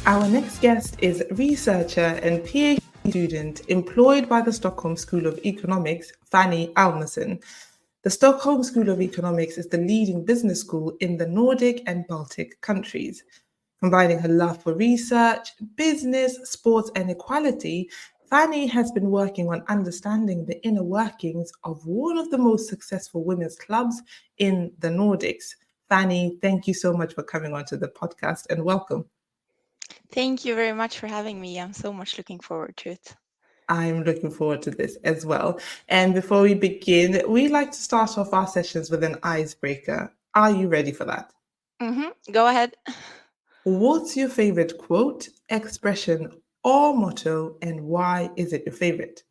Our next guest is researcher and PhD student employed by the Stockholm School of Economics, Fanny Almersson. The Stockholm School of Economics is the leading business school in the Nordic and Baltic countries. Combining her love for research, business, sports, and equality, Fanny has been working on understanding the inner workings of one of the most successful women's clubs in the Nordics. Fanny, thank you so much for coming onto the podcast and welcome. Thank you very much for having me. I'm so much looking forward to it. I'm looking forward to this as well. And before we begin, we like to start off our sessions with an icebreaker. Are you ready for that? Go ahead. What's your favorite quote, expression, or motto, and why is it your favorite?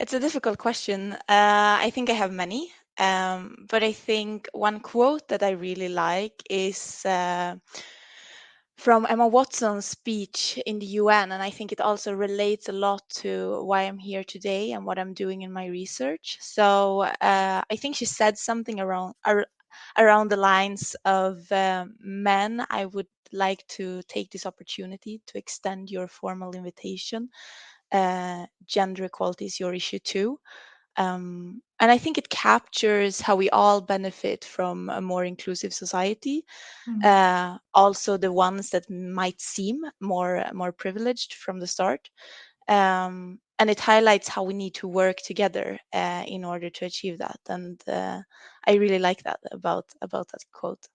It's a difficult question. I think I have many, but I think one quote that I really like is from Emma Watson's speech in the UN, and I think it also relates a lot to why I'm here today and what I'm doing in my research. So I think she said something around the lines of men. I would like to take this opportunity to extend your formal invitation. Gender equality is your issue too. And I think it captures how we all benefit from a more inclusive society. Also, the ones that might seem more privileged from the start, and it highlights how we need to work together in order to achieve that. And I really like that about that quote.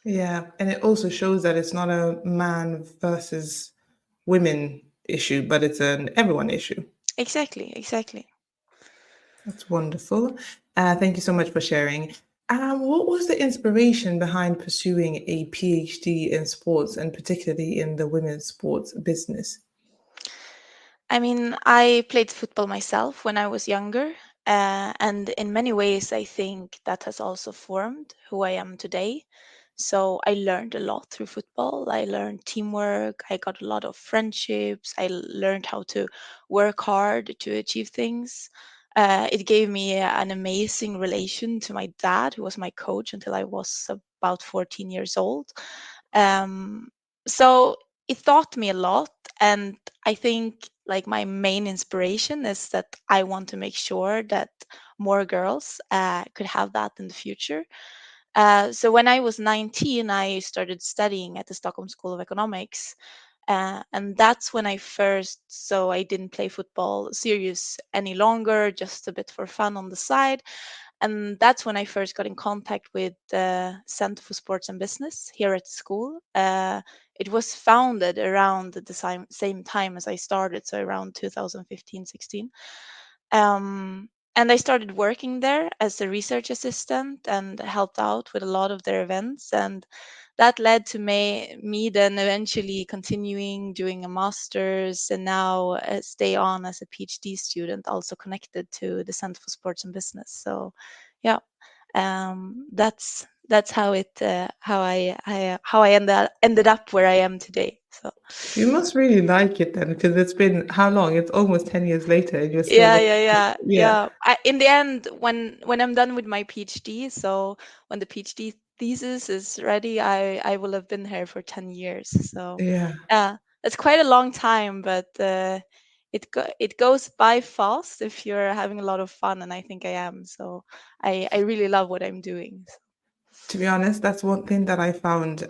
Yeah, and it also shows that it's not a man versus women issue, but it's an everyone issue. Exactly. That's wonderful. Thank you so much for sharing. What was the inspiration behind pursuing a PhD in sports and particularly in the women's sports business? I mean, I played football myself when I was younger, and in many ways, I think that has also formed who I am today. So I learned a lot through football. I learned teamwork. I got a lot of friendships. I learned how to work hard to achieve things. It gave me an amazing relation to my dad, who was my coach until I was about 14 years old. Um, so it taught me a lot, and I think like my main inspiration is that I want to make sure that more girls could have that in the future. So when I was 19, I started studying at the Stockholm School of Economics. And that's when I first, so I didn't play football serious any longer, just a bit for fun on the side. And that's when I first got in contact with the Center for Sports and Business here at school. It was founded around the same time as I started, so around 2015-16. And I started working there as a research assistant and helped out with a lot of their events. And that led to me then eventually continuing doing a master's and now stay on as a PhD student, also connected to the Center for Sports and Business. So, yeah, that's how I ended up where I am today. So. You must really like it then, because it's been how long? It's almost 10 years later and you're still Yeah, with yeah, yeah, yeah. yeah. In the end, when I'm done with my PhD, so when the PhD thesis is ready, I will have been here for 10 years. So, Yeah. yeah, that's quite a long time, but it goes by fast if you're having a lot of fun, and I think I am. So, I really love what I'm doing. To be honest, that's one thing that I found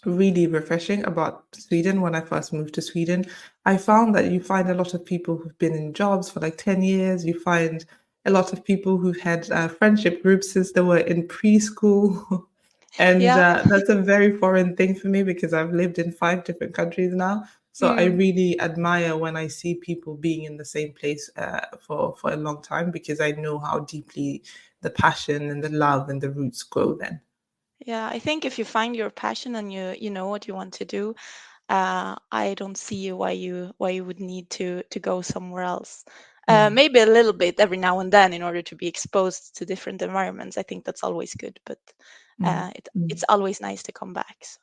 really refreshing about Sweden when I first moved to Sweden. I found that you find a lot of people who've been in jobs for like 10 years. You find a lot of people who've had friendship groups since they were in preschool. And Yeah. that's a very foreign thing for me because I've lived in 5 different countries now. So I Mm. really admire when I see people being in the same place for a long time because I know how deeply the passion and the love and the roots grow then. Yeah, I think if you find your passion and you know what you want to do, I don't see why you would need to go somewhere else. Yeah. Maybe a little bit every now and then in order to be exposed to different environments. I think that's always good, but Mm. it's always nice to come back. So.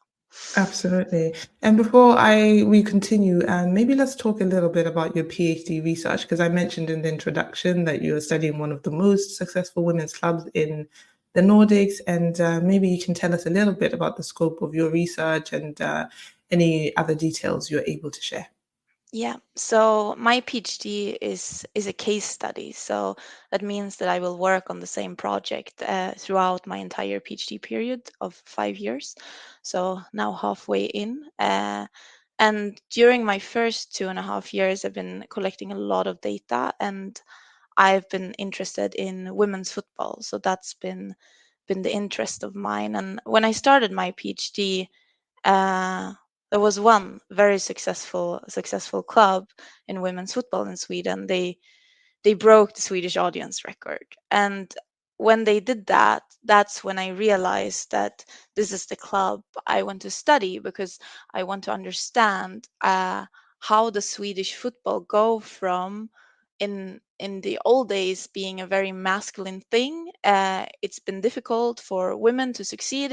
Absolutely. And before I we continue, maybe let's talk a little bit about your PhD research, because I mentioned in the introduction that you're studying one of the most successful women's clubs in the Nordics, and maybe you can tell us a little bit about the scope of your research and any other details you're able to share. Yeah, so my PhD is a case study. So that means that I will work on the same project throughout my entire PhD period of 5 years. So now halfway in. And during my first 2.5 years, I've been collecting a lot of data, and I've been interested in women's football. So that's been the interest of mine. And when I started my PhD, uh, there was one very successful club in women's football in Sweden. They broke the Swedish audience record, and when they did that, that's when I realized that this is the club I want to study, because I want to understand how the Swedish football go from in the old days being a very masculine thing. It's been difficult for women to succeed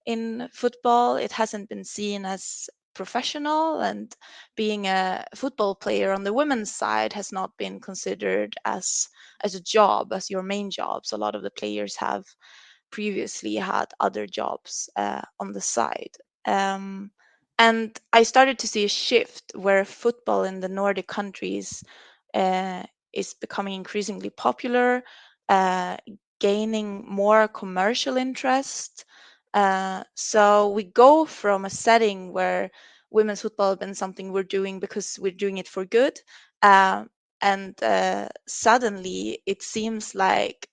in football. It hasn't been seen as professional, and being a football player on the women's side has not been considered as a job, as your main job. So a lot of the players have previously had other jobs on the side. Um, and I started to see a shift where football in the Nordic countries uh, is becoming increasingly popular, uh, gaining more commercial interest. So we go from a setting where women's football has been something we're doing because we're doing it for good. Uh, and suddenly it seems like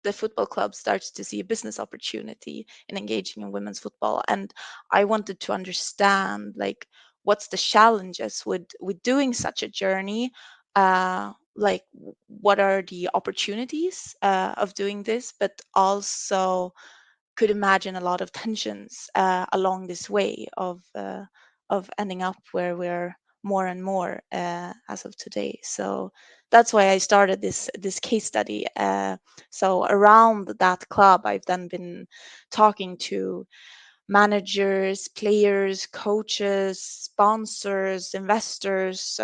the football club starts to see a business opportunity in engaging in women's football. And I wanted to understand, like, what's the challenges with doing such a journey, like what are the opportunities of doing this, but also could imagine a lot of tensions along this way of ending up where we're more and more as of today. So that's why I started this case study. So around that club, I've then been talking to managers, players, coaches, sponsors, investors,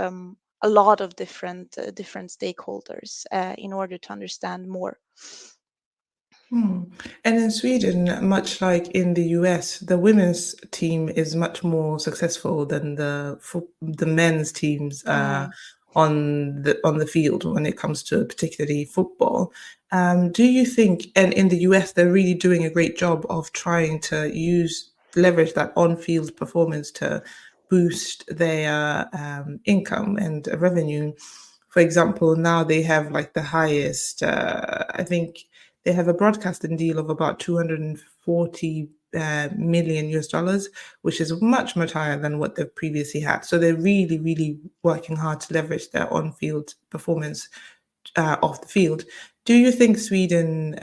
a lot of different stakeholders in order to understand more. Hmm. And in Sweden, much like in the US, the women's team is much more successful than the men's teams Mm. on the field when it comes to particularly football. Do you think, and in the US, they're really doing a great job of trying to leverage that on-field performance to boost their income and revenue? For example, now they have like the highest, I think they have a broadcasting deal of about 240 million US dollars, which is much, much higher than what they've previously had. So they're really, really working hard to leverage their on field performance off the field. Do you think Sweden,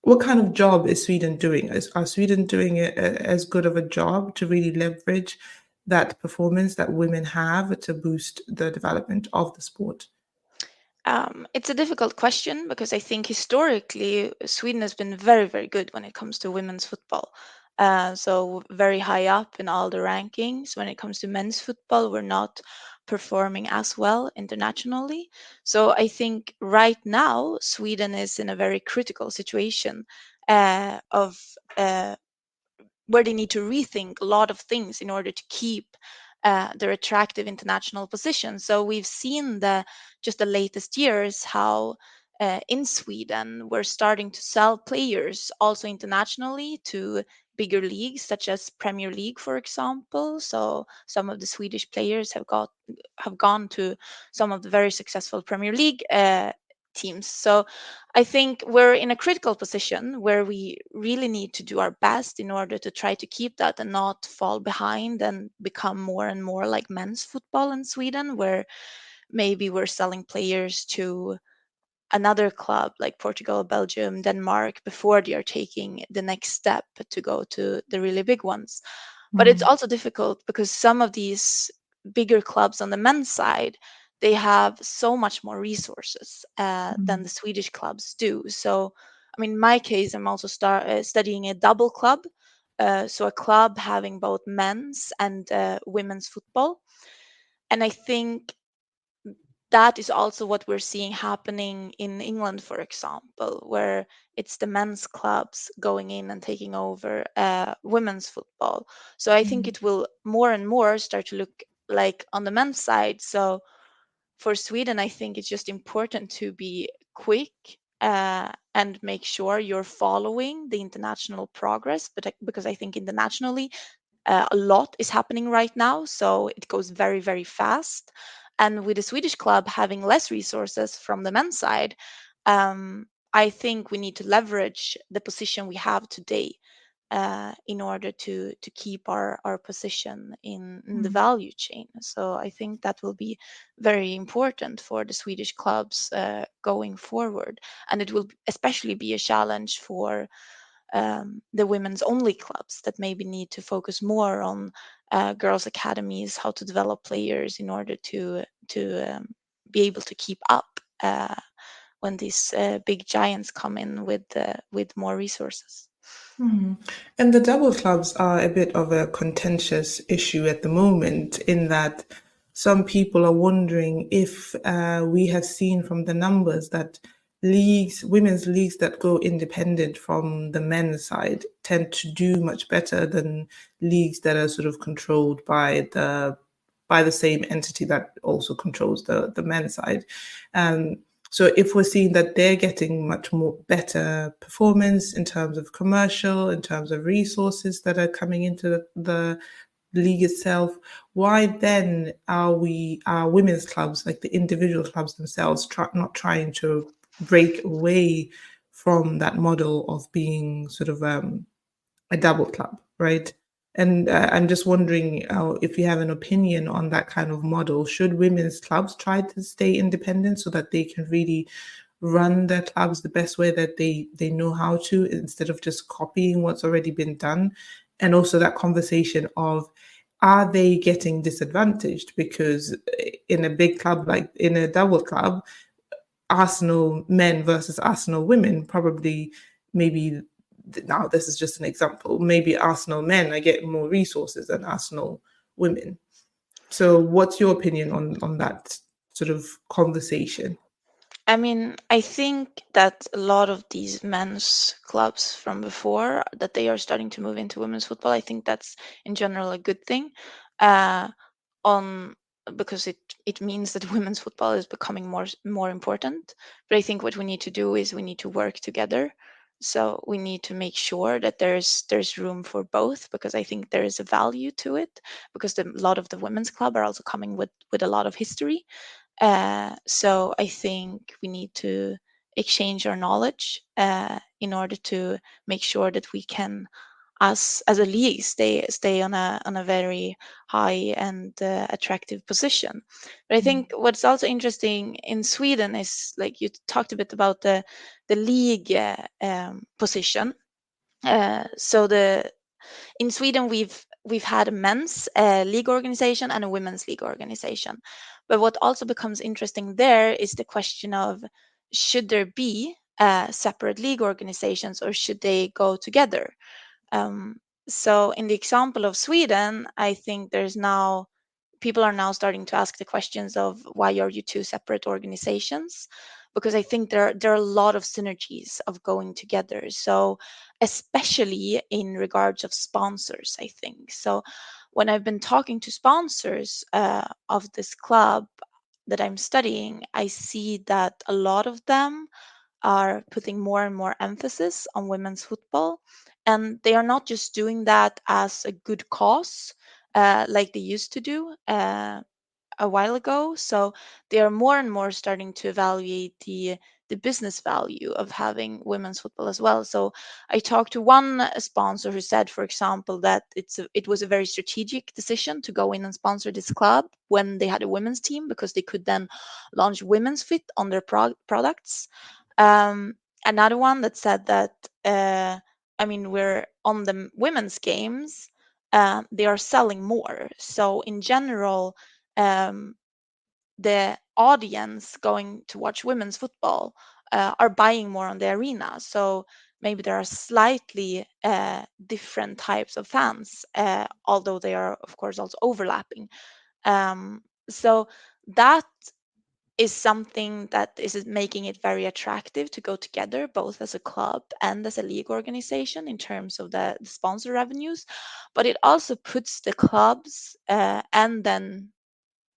what kind of job is Sweden doing? Are Sweden doing as good of a job to really leverage that performance that women have to boost the development of the sport? It's a difficult question because I think historically Sweden has been very, very good when it comes to women's football. So very high up in all the rankings. When it comes to men's football, we're not performing as well internationally. So I think right now Sweden is in a very critical situation of where they need to rethink a lot of things in order to keep their attractive international position. So we've seen just the latest years how in Sweden we're starting to sell players also internationally to bigger leagues such as Premier League, for example. So some of the Swedish players have gone to some of the very successful Premier League teams. So I think we're in a critical position where we really need to do our best in order to try to keep that and not fall behind and become more and more like men's football in Sweden, where maybe we're selling players to another club like Portugal, Belgium, Denmark before they are taking the next step to go to the really big ones. But it's Mm. also difficult because some of these bigger clubs on the men's side, they have so much more resources than the Mm. Swedish clubs do. So, I mean, in my case, I'm also studying a double club. So a club having both men's and women's football. And I think that is also what we're seeing happening in England, for example, where it's the men's clubs going in and taking over women's football. So I think it will more and more start to look like on the men's side. So for Sweden, I think it's just important to be quick and make sure you're following the international progress. But because I think internationally, a lot is happening right now, so it goes very, very fast. And with the Swedish club having less resources from the men's side, I think we need to leverage the position we have today in order to keep our position in the value chain. So I think that will be very important for the Swedish clubs going forward, and it will especially be a challenge for the women's only clubs that maybe need to focus more on girls' academies, how to develop players in order to be able to keep up when these big giants come in with more resources. And the double clubs are a bit of a contentious issue at the moment, in that some people are wondering if we have seen from the numbers that women's leagues that go independent from the men's side tend to do much better than leagues that are sort of controlled by the same entity that also controls the men's side. So if we're seeing that they're getting much more better performance in terms of commercial, in terms of resources that are coming into the league itself, why then are our women's clubs, like the individual clubs themselves, not trying to break away from that model of being sort of a double club, right? And I'm just wondering if you have an opinion on that kind of model. Should women's clubs try to stay independent so that they can really run their clubs the best way that they know how to, instead of just copying what's already been done? And also that conversation of, are they getting disadvantaged? Because in a big club, like in a double club, Arsenal men versus Arsenal women, probably, maybe, now this is just an example, maybe Arsenal men are getting more resources than Arsenal women. So what's your opinion on that sort of conversation? I mean, I think that a lot of these men's clubs from before that they are starting to move into women's football. I think that's in general a good thing. Uh, on because it means that women's football is becoming more important. But I think what we need to do is we need to work together. So we need to make sure that there's room for both, because I think there is a value to it, because a lot of the women's club are also coming with a lot of history. So I think we need to exchange our knowledge in order to make sure that we can, us as a league, stay on a very high and attractive position. But I think what's also interesting in Sweden is, like you talked a bit about the league position. So the in Sweden, we've had a men's league organization and a women's league organization. But what also becomes interesting there is the question of, should there be separate league organizations, or should they go together? Um, so in the example of Sweden, I think people are now starting to ask the questions of, why are you two separate organizations? Because I think there are a lot of synergies of going together. So especially in regards of sponsors, I think. So when I've been talking to sponsors of this club that I'm studying, I see that a lot of them are putting more and more emphasis on women's football. And they are not just doing that as a good cause, like they used to do a while ago. So they are more and more starting to evaluate the business value of having women's football as well. So I talked to one sponsor who said, for example, that it was a very strategic decision to go in and sponsor this club when they had a women's team, because they could then launch women's fit on their products. Um, Another one that said that, I mean, we're on the women's games, they are selling more. So in general, um, the audience going to watch women's football are buying more on the arena. So maybe there are slightly different types of fans, although they are, of course, also overlapping. So that is something that is making it very attractive to go together, both as a club and as a league organization in terms of the sponsor revenues. But it also puts the clubs and then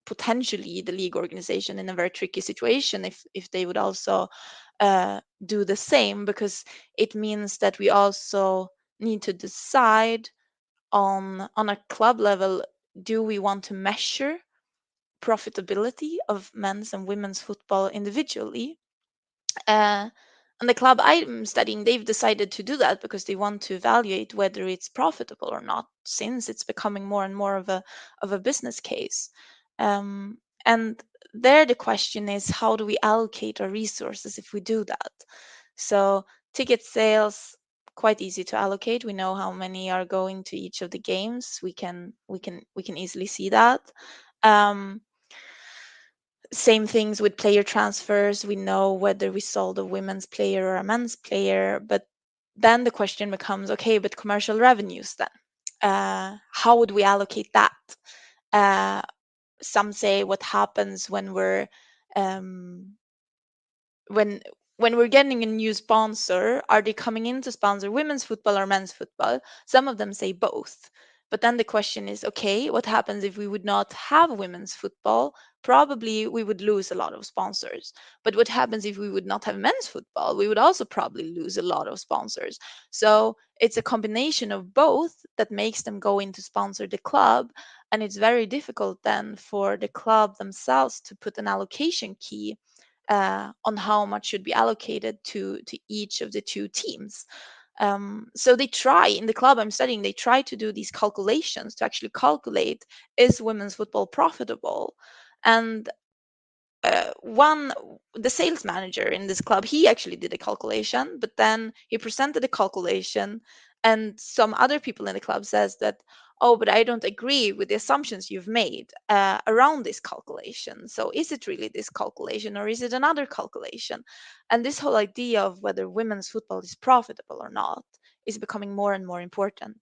potentially the league organization in a very tricky situation if they would also do the same, because it means that we also need to decide on a club level, do we want to measure profitability of men's and women's football individually? Uh, and the club I'm studying, they've decided to do that because they want to evaluate whether it's profitable or not, since it's becoming more and more of a business case. Um, and there, the question is, how do we allocate our resources if we do that? So ticket sales, quite easy to allocate. We know how many are going to each of the games. We can easily see that. Um, Same things with player transfers. We know whether we sold a women's player or a men's player, but then the question becomes, okay, but commercial revenues then? How would we allocate that? Uh, some say, what happens when we're um, when when we're getting a new sponsor, are they coming in to sponsor women's football or men's football? Some of them say both. But then the question is, okay, what happens if we would not have women's football? Probably we would lose a lot of sponsors. But what happens if we would not have men's football? We would also probably lose a lot of sponsors. So it's a combination of both that makes them go in to sponsor the club. And it's very difficult then for the club themselves to put an allocation key on how much should be allocated to each of the two teams. So they try, in the club I'm studying, they try to do these calculations to actually calculate, is women's football profitable? And one the sales manager in this club, he actually did a calculation, but then he presented a calculation, and some other people in the club says that, oh, but I don't agree with the assumptions you've made around this calculation. So is it really this calculation, or is it another calculation? And this whole idea of whether women's football is profitable or not is becoming more and more important,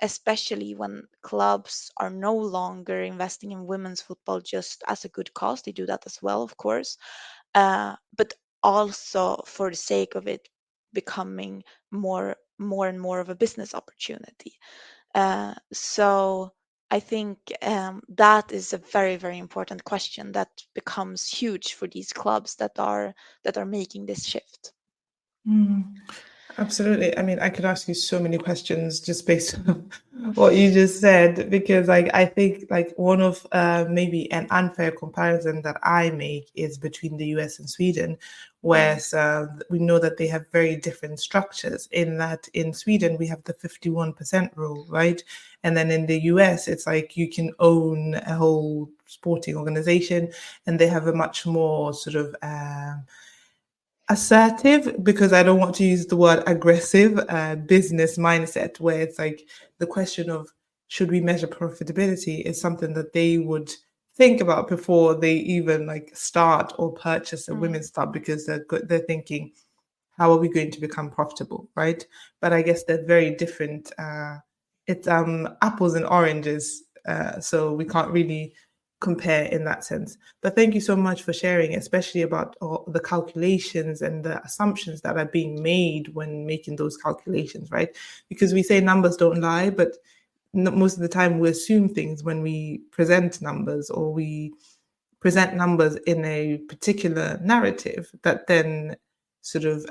especially when clubs are no longer investing in women's football just as a good cause. They do that as well, of course, but also for the sake of it becoming more and more of a business opportunity. So I think that is a very, very important question that becomes huge for these clubs that are making this shift. Absolutely. I mean, I could ask you so many questions just based on what you just said, because I think like one of maybe an unfair comparison that I make is between the US and Sweden, where we know that they have very different structures, in that in Sweden we have the 51% rule, right? And then in the US, it's like you can own a whole sporting organization, and they have a much more sort of assertive, because I don't want to use the word aggressive, business mindset, where it's like the question of should we measure profitability is something that they would think about before they even like start or purchase a women's club, because they're thinking, how are we going to become profitable, right? But I guess they're very different. It's apples and oranges, so we can't really compare in that sense. But thank you so much for sharing, especially about all the calculations and the assumptions that are being made when making those calculations, right? Because we say numbers don't lie, but most of the time we assume things when we present numbers, or we present numbers in a particular narrative that then sort of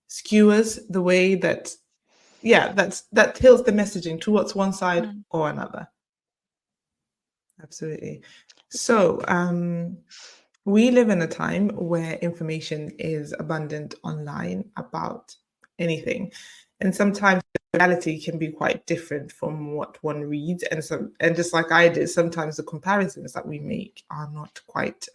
skewers the way that, that tilts the messaging towards one side or another. Absolutely. So we live in a time where information is abundant online about anything, and sometimes the reality can be quite different from what one reads, and just like I did, sometimes the comparisons that we make are not quite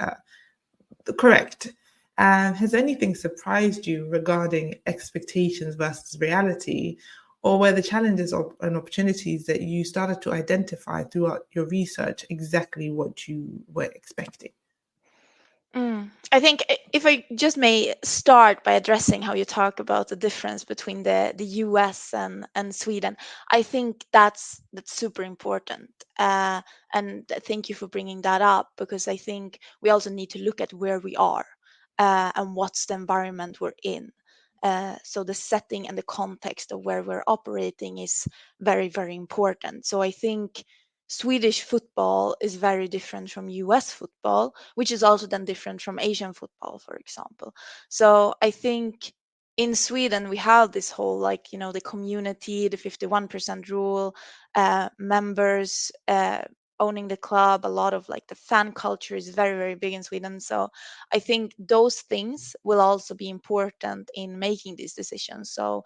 correct. Has anything surprised you regarding expectations versus reality, or were the challenges and opportunities that you started to identify throughout your research exactly what you were expecting? I think if I just may start by addressing how you talk about the difference between the US and Sweden, I think that's super important. And thank you for bringing that up, because I think we also need to look at where we are and what's the environment we're in. So the setting and the context of where we're operating is very, very important. So I think Swedish football is very different from US football, which is also then different from Asian football, for example. So I think in Sweden we have this whole, like, the community, the 51% rule, members owning the club, a lot of like the fan culture is very, very big in Sweden. So I think those things will also be important in making these decisions. So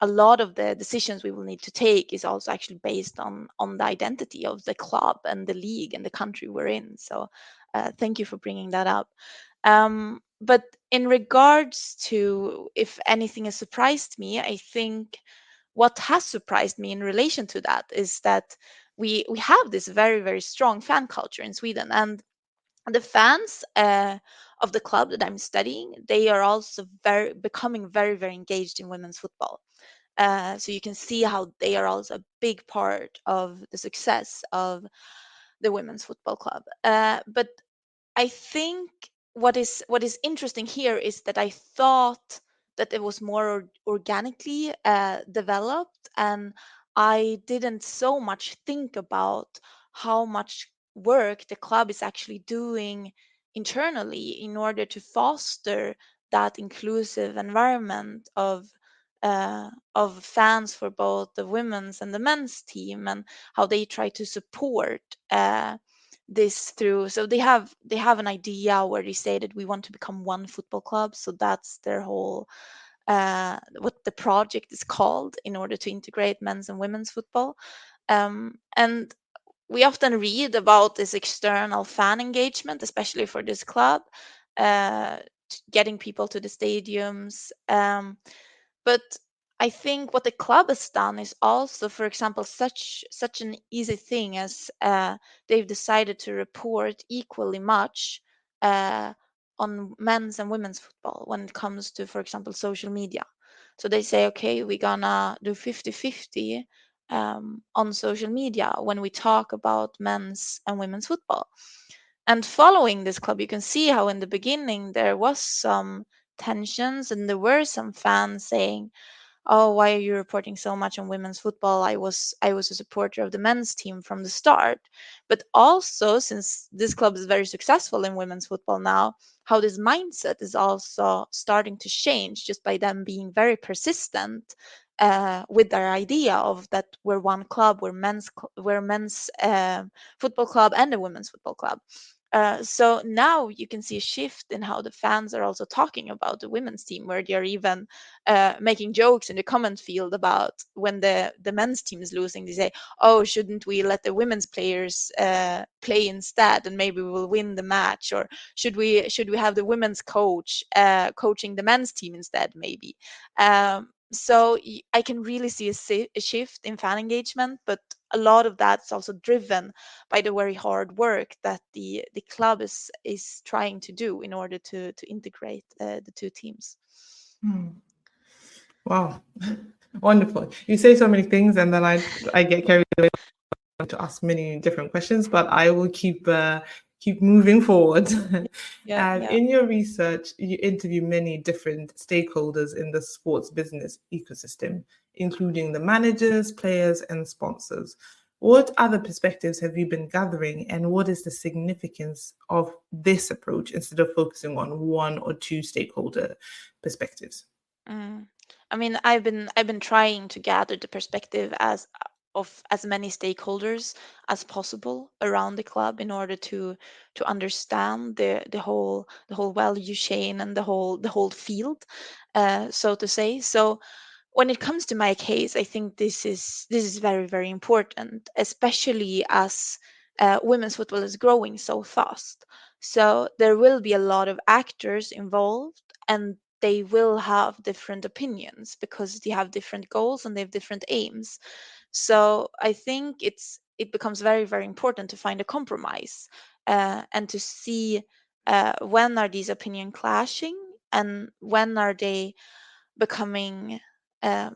a lot of the decisions we will need to take is also actually based on the identity of the club and the league and the country we're in. So thank you for bringing that up. But in regards to if anything has surprised me, I think what has surprised me in relation to that is that we have this very, very strong fan culture in Sweden, and the fans of the club that I'm studying, they are also becoming very, very engaged in women's football. So you can see how they are also a big part of the success of the women's football club. But I think what is interesting here is that I thought that it was more organically developed, and I didn't so much think about how much work the club is actually doing internally in order to foster that inclusive environment of fans for both the women's and the men's team, and how they try to support this through. So they have an idea where they say that we want to become one football club. So that's their whole what the project is called, in order to integrate men's and women's football. And we often read about this external fan engagement, especially for this club, getting people to the stadiums. But I think what the club has done is also, for example, such an easy thing as they've decided to report equally much uh, on men's and women's football when it comes to, for example, social media. So they say, okay, we're gonna do 50-50 on social media when we talk about men's and women's football. And following this club, you can see how in the beginning there was some tensions, and there were some fans saying, oh, why are you reporting so much on women's football? I was a supporter of the men's team from the start. But also, since this club is very successful in women's football now, how this mindset is also starting to change just by them being very persistent with their idea of that we're one club, we're men's football club and a women's football club. So now you can see a shift in how the fans are also talking about the women's team, where they are even making jokes in the comment field about when the men's team is losing. They say, "Oh, shouldn't we let the women's players play instead, and maybe we will win the match? Or should we have the women's coach coaching the men's team instead, maybe?" So I can really see a shift in fan engagement, but a lot of that's also driven by the very hard work that the club is trying to do in order to integrate the two teams. Wow, wonderful. You say so many things, and then I get carried away to ask many different questions, but I will keep moving forward. Yeah, And yeah. in your research, you interview many different stakeholders in the sports business ecosystem, including the managers, players, and sponsors. What other perspectives have you been gathering, and what is the significance of this approach instead of focusing on one or two stakeholder perspectives? Mm. I mean, I've been trying to gather the perspective of as many stakeholders as possible around the club in order to understand the whole value chain and the whole field, so to say. So when it comes to my case, I think this is very, very important, especially as women's football is growing so fast. So there will be a lot of actors involved, and they will have different opinions because they have different goals and they have different aims. So I think it becomes very, very important to find a compromise and to see when are these opinion clashing, and when are they becoming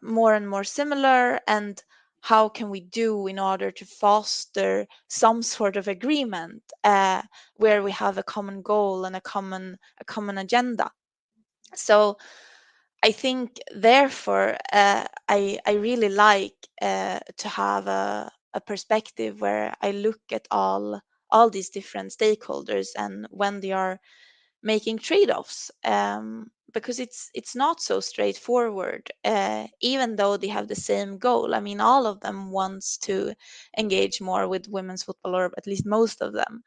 more and more similar, and how can we do in order to foster some sort of agreement where we have a common goal and a common agenda. So I think therefore I really like to have a perspective where I look at all these different stakeholders and when they are making trade-offs, because it's not so straightforward, even though they have the same goal. I mean, all of them wants to engage more with women's football, or at least most of them,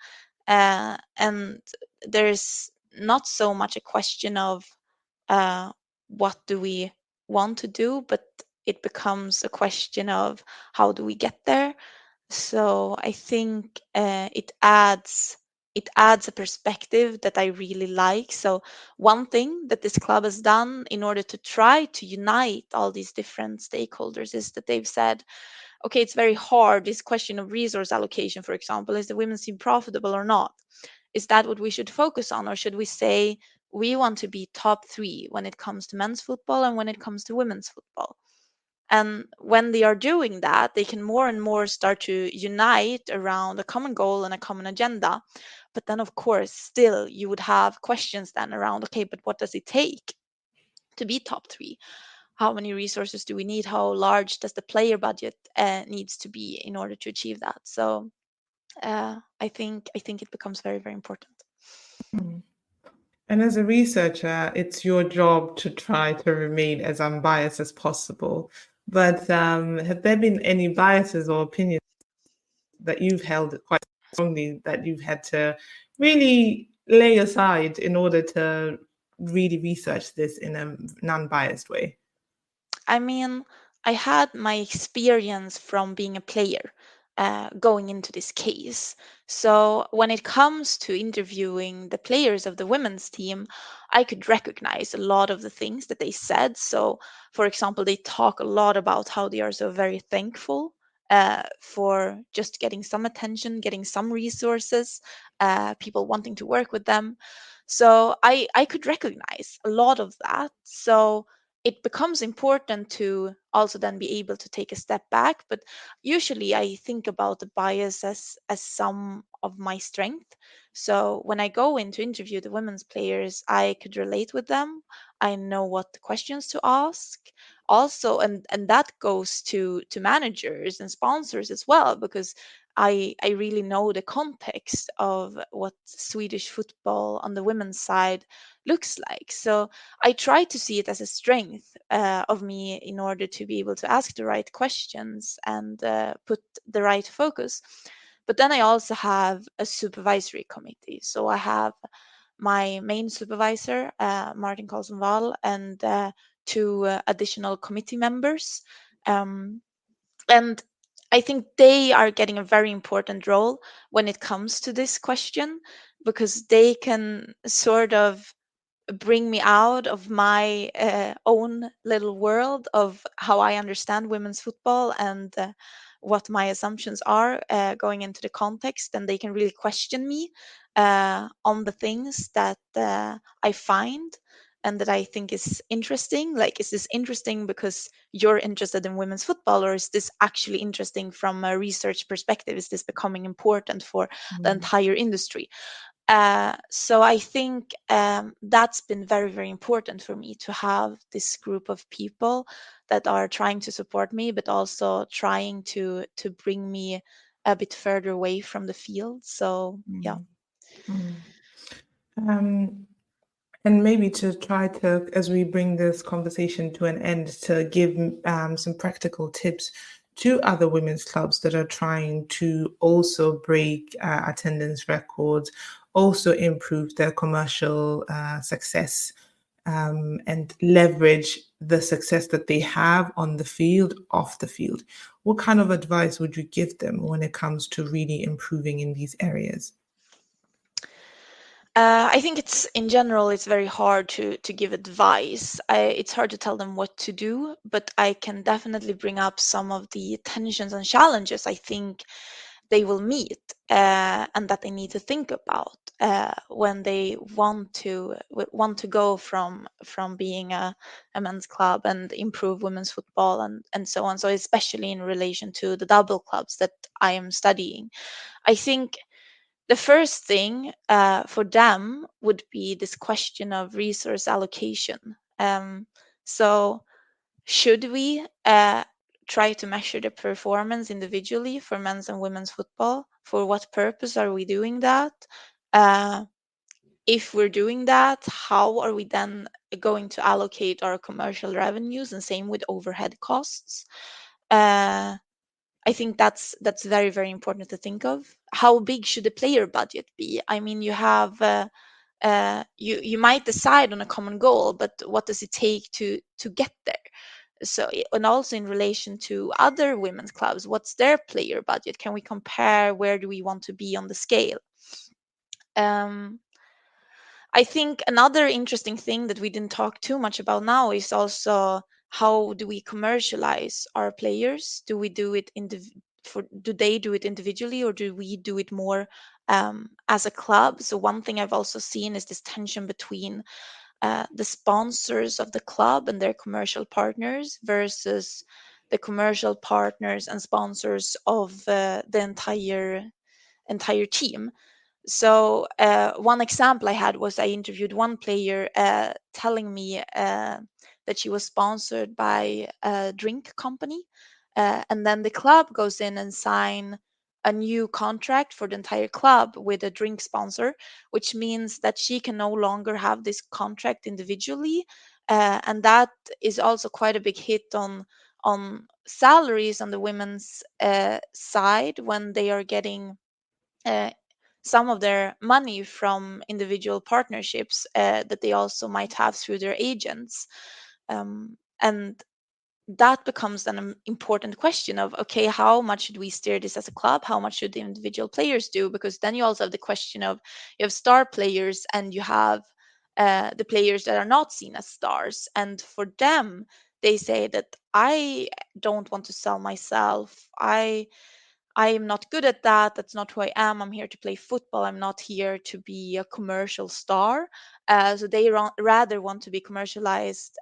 and there's not so much a question of uh, what do we want to do, but it becomes a question of how do we get there. So I think it adds a perspective that I really like. So one thing that this club has done in order to try to unite all these different stakeholders is that they've said, okay, it's very hard, this question of resource allocation, for example, is the women's team profitable or not? Is that what we should focus on, or should we say we want to be top three when it comes to men's football and when it comes to women's football? And when they are doing that, they can more and more start to unite around a common goal and a common agenda. But then, of course, still you would have questions then around, okay, but what does it take to be top three? How many resources do we need? How large does the player budget needs to be in order to achieve that? So I think it becomes very, very important. Mm. And as a researcher, it's your job to try to remain as unbiased as possible. But have there been any biases or opinions that you've held quite strongly that you've had to really lay aside in order to really research this in a non-biased way? I mean, I had my experience from being a player going into this case. So when it comes to interviewing the players of the women's team, I could recognize a lot of the things that they said. So, for example, they talk a lot about how they are so very thankful for just getting some attention, getting some resources, people wanting to work with them. So I could recognize a lot of that. So it becomes important to also then be able to take a step back. But usually I think about the bias as some of my strength. So when I go in to interview the women's players, I could relate with them. I know what the questions to ask also, and that goes to managers and sponsors as well, because I really know the context of what Swedish football on the women's side looks like. So I try to see it as a strength of me in order to be able to ask the right questions and put the right focus. But then I also have a supervisory committee. So I have my main supervisor, Martin Carlson Wall, and two additional committee members. Um, and I think they are getting a very important role when it comes to this question, because they can sort of bring me out of my own little world of how I understand women's football and what my assumptions are going into the context, and they can really question me on the things that I find and that I think is interesting. Like, is this interesting because you're interested in women's football, or is this actually interesting from a research perspective? Is this becoming important for the Mm. entire industry? So I think that's been very, very important for me to have this group of people that are trying to support me, but also trying to bring me a bit further away from the field. So yeah. Mm. Mm. Um, and maybe to try to, as we bring this conversation to an end, to give some practical tips to other women's clubs that are trying to also break attendance records, also improve their commercial success, and leverage the success that they have on the field, off the field. What kind of advice would you give them when it comes to really improving in these areas? I think it's in general it's very hard to give advice. It's hard to tell them what to do, but I can definitely bring up some of the tensions and challenges I think they will meet, and that they need to think about when they want to go from being a men's club and improve women's football and so on. So especially in relation to the double clubs that I am studying, I think the first thing for them would be this question of resource allocation. So should we try to measure the performance individually for men's and women's football? For what purpose are we doing that? Uh, if we're doing that, how are we then going to allocate our commercial revenues, and same with overhead costs? I think that's very, very important to think of. How big should the player budget be? I mean, you have you might decide on a common goal, but what does it take to get there? So, and also in relation to other women's clubs, what's their player budget? Can we compare? Where do we want to be on the scale? Um, I think another interesting thing that we didn't talk too much about now is also how do we commercialize our players? Do we do it do they do it individually, or do we do it more as a club? So one thing I've also seen is this tension between the sponsors of the club and their commercial partners versus the commercial partners and sponsors of the entire team. So one example I had was I interviewed one player telling me that she was sponsored by a drink company, and then the club goes in and sign a new contract for the entire club with a drink sponsor, which means that she can no longer have this contract individually, and that is also quite a big hit on salaries on the women's side when they are getting uh, some of their money from individual partnerships that they also might have through their agents. And that becomes an important question of, okay, how much should we steer this as a club? How much should the individual players do? Because then you also have the question of, you have star players and you have the players that are not seen as stars. And for them, they say that I don't want to sell myself. I am not good at that. That's not who I am. I'm here to play football. I'm not here to be a commercial star. So they rather want to be commercialized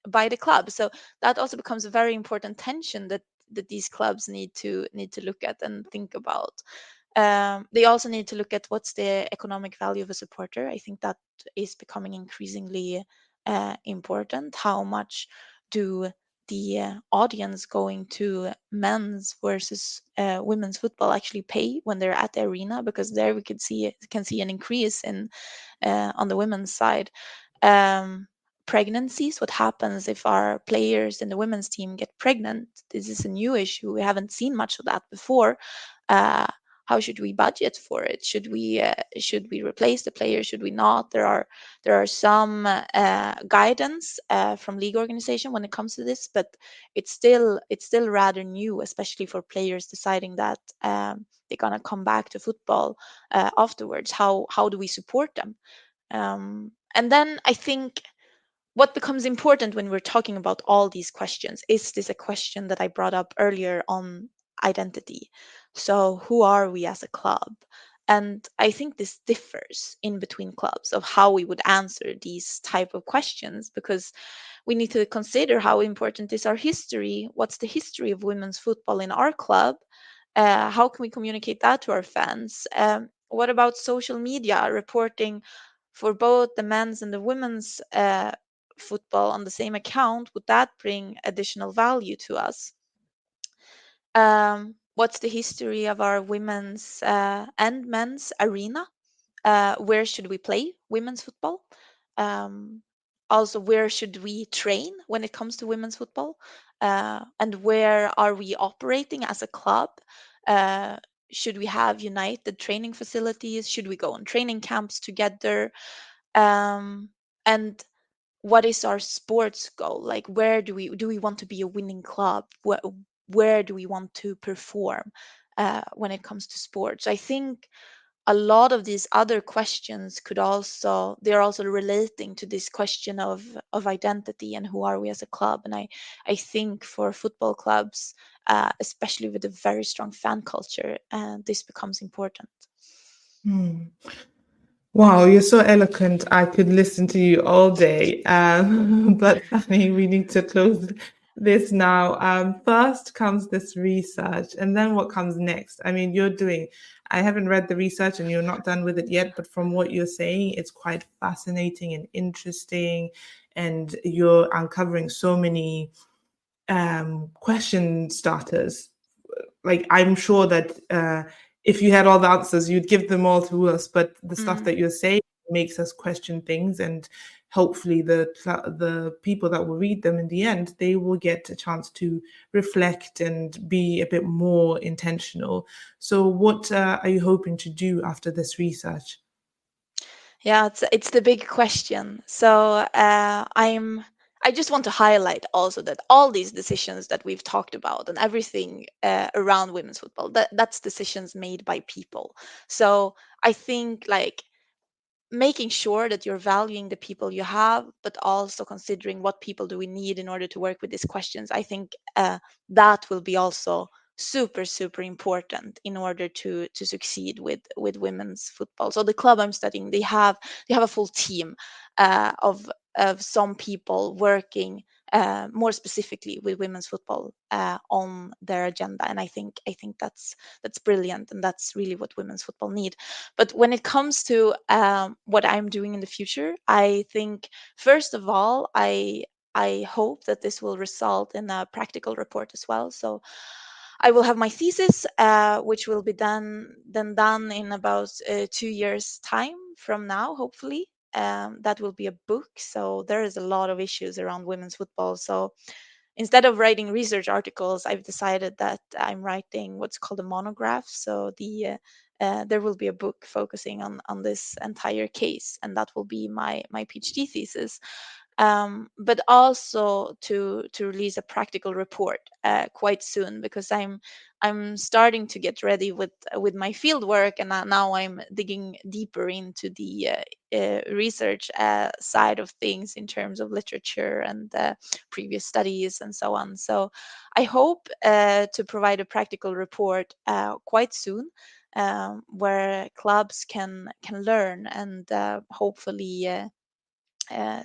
by the club. So that also becomes a very important tension that these clubs need to look at and think about. They also need to look at what's the economic value of a supporter. I think that is becoming increasingly important. How much do the audience going to men's versus women's football actually pay when they're at the arena? Because there we can see an increase in on the women's side. Um, Pregnancies, what happens if our players in the women's team get pregnant? This is a new issue. We haven't seen much of that before. Uh, how should we budget for it? Should we replace the players? Should we not? There are some guidance from league organization when it comes to this, but it's still rather new, especially for players deciding that they're gonna come back to football afterwards. How do we support them? And then I think what becomes important when we're talking about all these questions is this a question that I brought up earlier on identity. So who are we as a club? And I think this differs in between clubs of how we would answer these type of questions, because we need to consider how important is our history. What's the history of women's football in our club? How can we communicate that to our fans? What about social media reporting for both the men's and the women's football on the same account? Would that bring additional value to us? What's the history of our women's and men's arena? Where should we play women's football? Um, Also, where should we train when it comes to women's football? And where are we operating as a club? Uh, should we have united training facilities? Should we go on training camps together? And what is our sports goal? Like, where do we want to be a winning club? Where do we want to perform when it comes to sports? I think a lot of these other questions they're also relating to this question of identity and who are we as a club. And I think for football clubs, especially with a very strong fan culture, this becomes important. Wow, you're so eloquent. I could listen to you all day. But Fanny, we need to close this now. First comes this research, and then what comes next? I mean, I haven't read the research and you're not done with it yet, but from what you're saying, it's quite fascinating and interesting. And you're uncovering so many question starters. Like, I'm sure that if you had all the answers, you'd give them all to us. But the stuff that you're saying makes us question things, and hopefully the people that will read them in the end, they will get a chance to reflect and be a bit more intentional. So, what are you hoping to do after this research? Yeah, it's the big question. So I just want to highlight also that all these decisions that we've talked about and everything around women's football, that's decisions made by people. So I think like making sure that you're valuing the people you have, but also considering what people do we need in order to work with these questions. I think that will be also super important in order to succeed with women's football. So the club I'm studying, they have a full team of some people working more specifically with women's football on their agenda, and I think that's brilliant, and that's really what women's football need. But when it comes to what I'm doing in the future, I think first of all, I hope that this will result in a practical report as well. So I will have my thesis, which will be done in about 2 years' time from now, hopefully. That will be a book. So there is a lot of issues around women's football. So instead of writing research articles, I've decided that I'm writing what's called a monograph. So there will be a book focusing on this entire case, and that will be my PhD thesis. But also to release a practical report quite soon, because I'm starting to get ready with my field work, and now I'm digging deeper into the research side of things in terms of literature and previous studies and so on. So I hope to provide a practical report quite soon, where clubs can learn and hopefully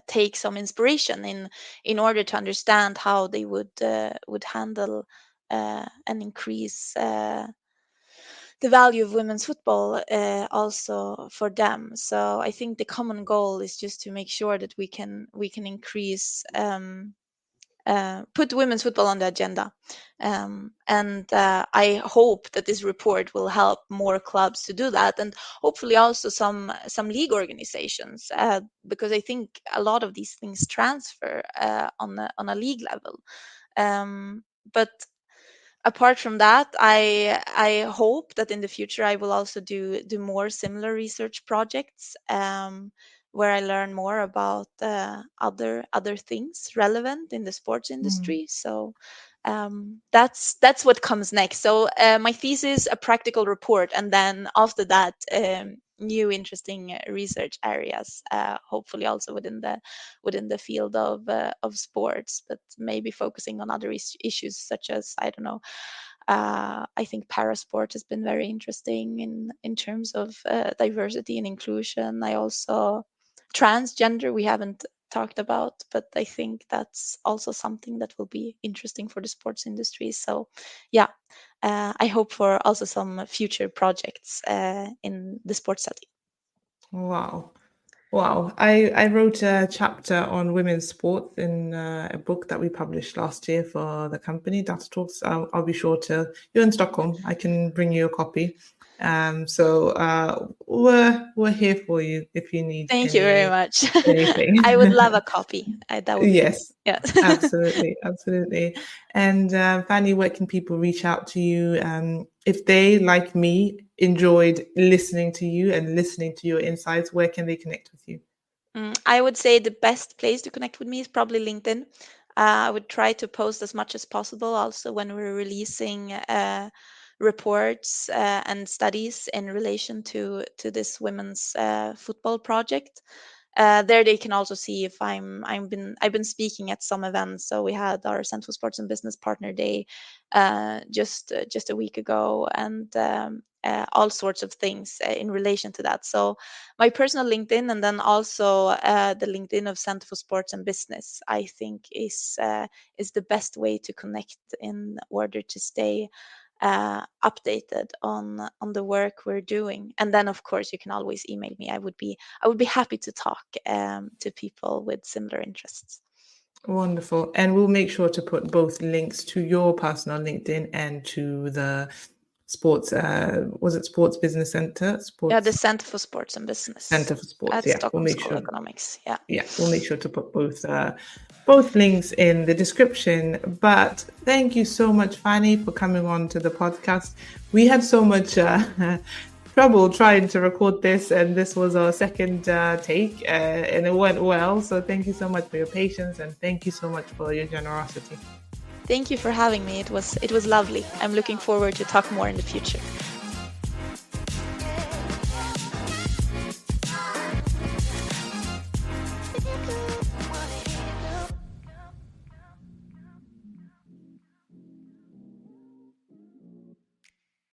take some inspiration in order to understand how they would handle and increase the value of women's football also for them. So I think the common goal is just to make sure that we can increase put women's football on the agenda. And I hope that this report will help more clubs to do that, and hopefully also some league organizations, because I think a lot of these things transfer on a league level. But apart from that, I hope that in the future I will also do more similar research projects, where I learn more about other things relevant in the sports industry. So that's what comes next. So my thesis, a practical report, and then after that, new interesting research areas, hopefully also within the field of sports, but maybe focusing on other issues such as, I don't know, I think parasport has been very interesting in terms of diversity and inclusion. I also transgender we haven't talked about, but I think that's also something that will be interesting for the sports industry. So yeah, I hope for also some future projects in the sports study. Wow. Wow. I wrote a chapter on women's sports in a book that we published last year for the company, Data Talks. I'll be sure to, you're in Stockholm, I can bring you a copy. We're here for you if you need Thank you very much. anything. I would love a copy. That would be Yes, yeah. absolutely, absolutely. And Fanny, where can people reach out to you if they, like me, enjoyed listening to you and listening to your insights? Where can they connect with you? I would say the best place to connect with me is probably LinkedIn. I would try to post as much as possible also when we're releasing reports and studies in relation to this women's football project. There they can also see if I've been speaking at some events. So we had our Center for Sports and Business Partner Day just a week ago, and all sorts of things in relation to that. So my personal LinkedIn, and then also the LinkedIn of Center for Sports and Business, I think is the best way to connect in order to stay updated on the work we're doing. And then of course you can always email me. I would be happy to talk to people with similar interests. Wonderful. And we'll make sure to put both links to your personal LinkedIn and to the sports, was it Sports Business Center? Yeah, the Center for Sports and Business. Center for Sports, at yeah. Stockholm We'll make School sure. of Economics. Yeah. Yeah, we'll make sure to put both links in the description. But thank you so much, Fanny, for coming on to the podcast. We had so much trouble trying to record this, and this was our second take, and it went well. So thank you so much for your patience, and thank you so much for your generosity. Thank you for having me. It was lovely. I'm looking forward to talk more in the future.